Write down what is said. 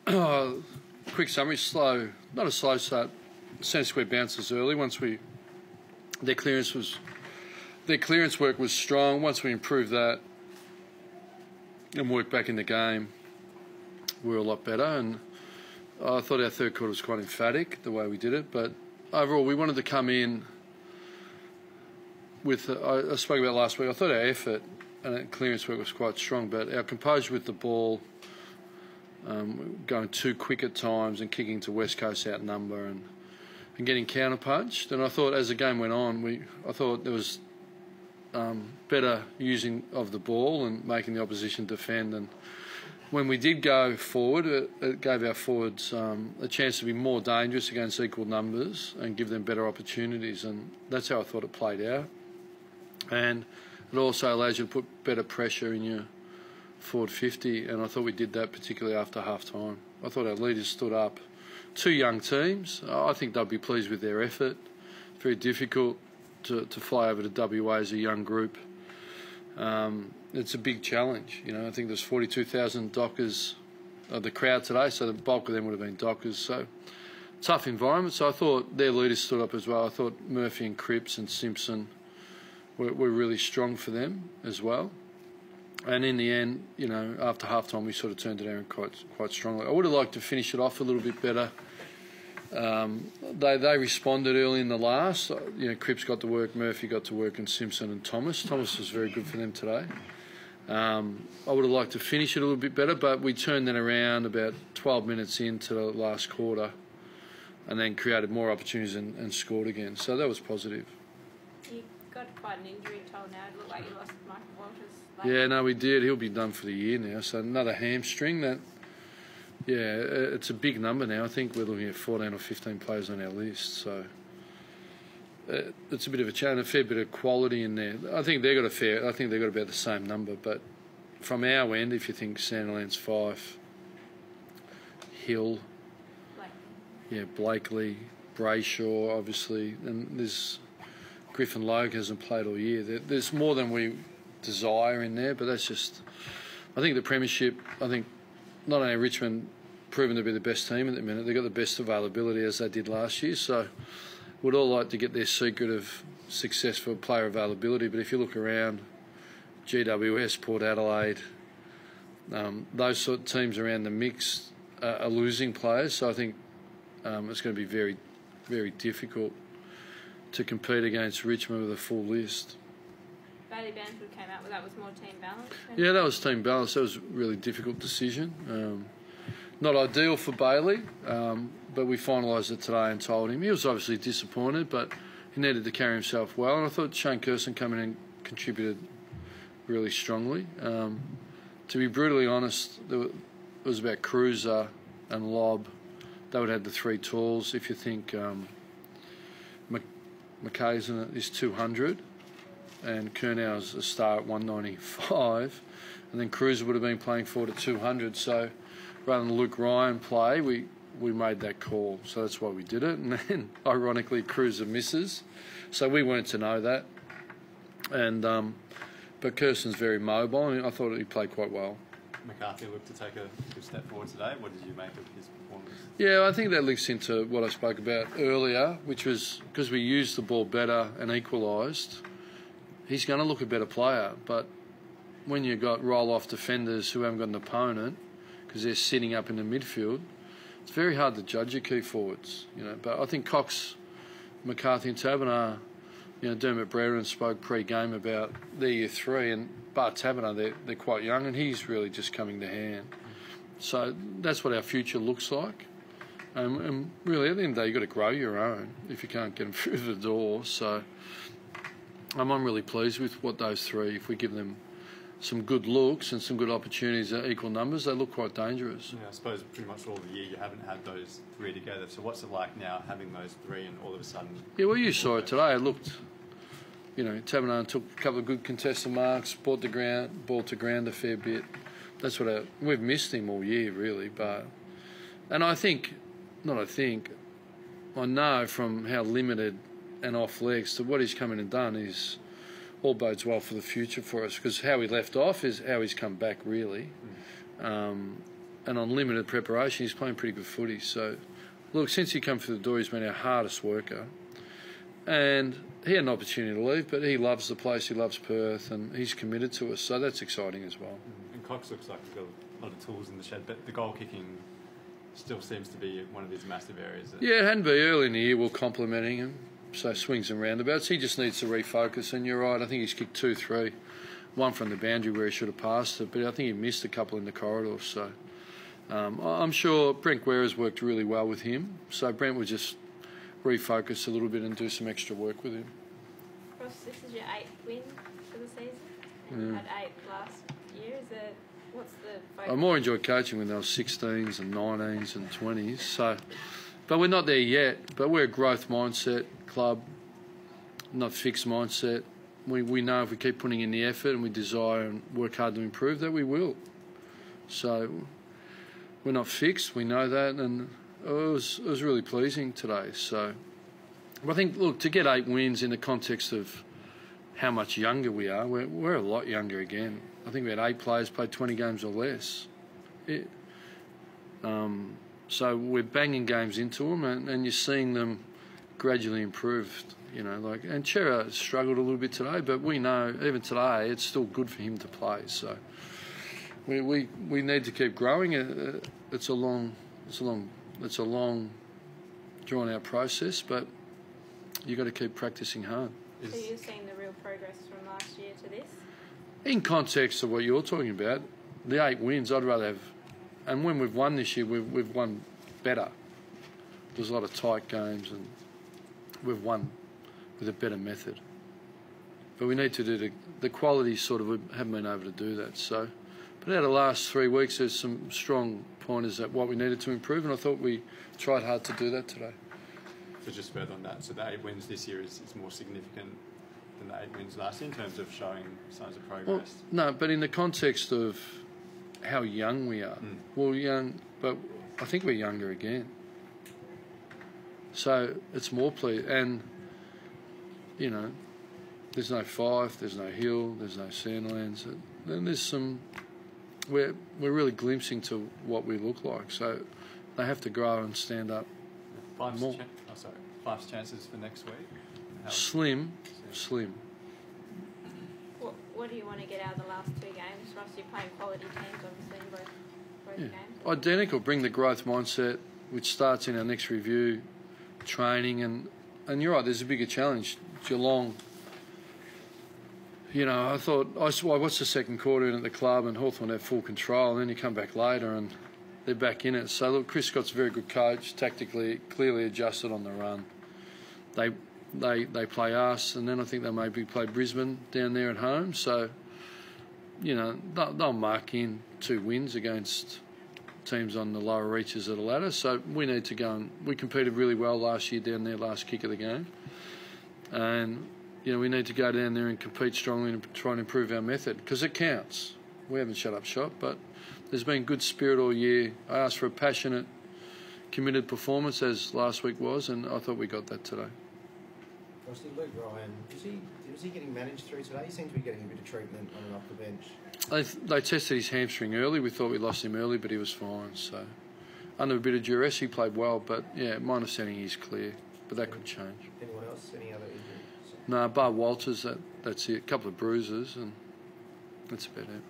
Quick summary: slow, not a slow start. Centre square bounces early. Their clearance work was strong. Once we improved that and worked back in the game, we were a lot better. And I thought our third quarter was quite emphatic the way we did it. But overall, we wanted to come in with. I spoke about last week. I thought our effort and our clearance work was quite strong, but our composure with the ball. Going too quick at times and kicking to West Coast outnumber and getting counter-punched. And I thought as the game went on, I thought there was better using of the ball and making the opposition defend. And when we did go forward, it gave our forwards a chance to be more dangerous against equal numbers and give them better opportunities. And that's how I thought it played out. And it also allows you to put better pressure in your forward 50, and I thought we did that particularly after half-time. I thought our leaders stood up. Two young teams. I think they'll be pleased with their effort. It's very difficult to fly over to WA as a young group. It's a big challenge. You know, I think there's 42,000 Dockers of the crowd today, so the bulk of them would have been Dockers. So tough environment. So I thought their leaders stood up as well. I thought Murphy and Cripps and Simpson were really strong for them as well. And in the end, you know, after half-time, we sort of turned it around quite strongly. I would have liked to finish it off a little bit better. They responded early in the last. You know, Cripps got to work, Murphy got to work, and Simpson and Thomas. Thomas was very good for them today. I would have liked to finish it a little bit better, but we turned it around about 12 minutes into the last quarter and then created more opportunities and scored again. So that was positive. You got quite an injury toll now. It looked like you lost Michael Walters. Yeah, no, we did. He'll be done for the year now. So another hamstring. It's a big number now. I think we're looking at 14 or 15 players on our list. So it's a bit of a challenge, a fair bit of quality in there. I think they've got about the same number. But from our end, if you think Sandilands, Fife, Hill, Blakely, Brayshaw, obviously, and there's Griffin Logue hasn't played all year. There's more than we desire in there, but that's just. I think the premiership. I think not only Richmond proven to be the best team at the minute, they've got the best availability as they did last year. So we'd all like to get their secret of successful player availability. But if you look around, GWS, Port Adelaide, those sort of teams around the mix are losing players. So I think it's going to be very, very difficult to compete against Richmond with a full list. Bailey Banswood came out with that was more team balance. Yeah, that was team balance. That was a really difficult decision. Not ideal for Bailey, but we finalised it today and told him. He was obviously disappointed, but he needed to carry himself well. And I thought Shane Kirsten coming in contributed really strongly. To be brutally honest, it was about Cruiser and Lobb. They would have had the three tools. If you think McKay's is 200. And Kernow's a star at 195, and then Cruiser would have been playing forward at 200. So rather than Luke Ryan play, we made that call. So that's why we did it. And then, ironically, Cruiser misses. So we weren't to know that. And but Kirsten's very mobile, and I thought he played quite well. McCarthy looked to take a good step forward today. What did you make of his performance? Yeah, I think that links into what I spoke about earlier, which was because we used the ball better and equalised. He's going to look a better player, but when you've got roll-off defenders who haven't got an opponent because they're sitting up in the midfield, it's very hard to judge your key forwards. You know, but I think Cox, McCarthy, and Taberner, you know, Dermot Brereton spoke pre-game about their year three, and bar Taberner, they're quite young, and he's really just coming to hand. So that's what our future looks like. And really, at the end of the day, you've got to grow your own if you can't get them through the door. So I'm really pleased with what those three, if we give them some good looks and some good opportunities at equal numbers, they look quite dangerous. Yeah, I suppose pretty much all the year you haven't had those three together. So what's it like now having those three and all of a sudden... Yeah, well, you saw it today. It looked, you know, Taberner took a couple of good contested marks, ball to ground a fair bit. That's what we've missed him all year, really. And I know from how limited and off legs to what he's come in and done is all bodes well for the future for us, because how he left off is how he's come back, really. and on limited preparation, he's playing pretty good footy. So, look, since he come through the door, he's been our hardest worker. And he had an opportunity to leave, but he loves the place, he loves Perth, and he's committed to us. So that's exciting as well. And Cox looks like he's got a lot of tools in the shed, but the goal kicking still seems to be one of his massive areas. Yeah, it hadn't been early in the year. We're complimenting him. So swings and roundabouts. He just needs to refocus. And you're right, I think he's kicked 2-3. One from the boundary where he should have passed it, but I think he missed a couple in the corridor. So I'm sure Brent Guerra's worked really well with him. So Brent would just refocus a little bit and do some extra work with him. Ross, this is your 8th win for the season. And you had 8 last year. What's the focus? I more enjoyed coaching when they were 16s and 19s and 20s. So, but we're not there yet. But we're a growth mindset club, not fixed mindset. We know if we keep putting in the effort and we desire and work hard to improve that we will. So we're not fixed. We know that, and it was really pleasing today. So I think, look, to get 8 wins in the context of how much younger we are, we're a lot younger again. I think we had 8 players played 20 games or less. So we're banging games into them, and you're seeing them gradually improve. You know, like, and Chera struggled a little bit today, but we know even today it's still good for him to play. So we need to keep growing. It's a long, drawn out process, but you got to keep practicing hard. So you're seeing the real progress from last year to this? In context of what you're talking about, the 8 wins, I'd rather have, and when we've won this year, we've won better. There's a lot of tight games, and we've won with a better method. But we need to do the quality sort of, we haven't been able to do that. So, but out of the last 3 weeks, there's some strong pointers at what we needed to improve, and I thought we tried hard to do that today. So just further on that, so the 8 wins this year is more significant than the 8 wins last year in terms of showing signs of progress? Well, no, but in the context of how young we are, we're young, but I think we're younger again. So it's more pleasing. And, you know, there's no Fife, there's no Hill, there's no Sandlands. And there's some, we're really glimpsing to what we look like. So they have to grow and stand up more. Fife's chances for next week? Slim. What do you want to get out of the last 2 games? Ross, you're playing quality teams, obviously, in both games. Identical. Bring the growth mindset, which starts in our next review, training, and you're right, there's a bigger challenge. Geelong, you know, I thought, I watched the second quarter in at the club, and Hawthorn had full control, and then you come back later and they're back in it. So, look, Chris Scott's a very good coach, tactically, clearly adjusted on the run. They play us, and then I think they maybe play Brisbane down there at home. So, you know, they'll mark in 2 wins against teams on the lower reaches of the ladder. So we need to go, and we competed really well last year down there, last kick of the game. And, you know, we need to go down there and compete strongly and try and improve our method, because it counts. We haven't shut up shop, but there's been good spirit all year. I asked for a passionate, committed performance, as last week was, and I thought we got that today. Ross, Luke Ryan, was he getting managed through today? He seemed to be getting a bit of treatment on and off the bench. They tested his hamstring early. We thought we lost him early, but he was fine. So under a bit of duress, he played well. But, yeah, my understanding he's clear, but that could change. Anyone else? Any other injuries? No, bar Walters, that's it. A couple of bruises, and that's about it.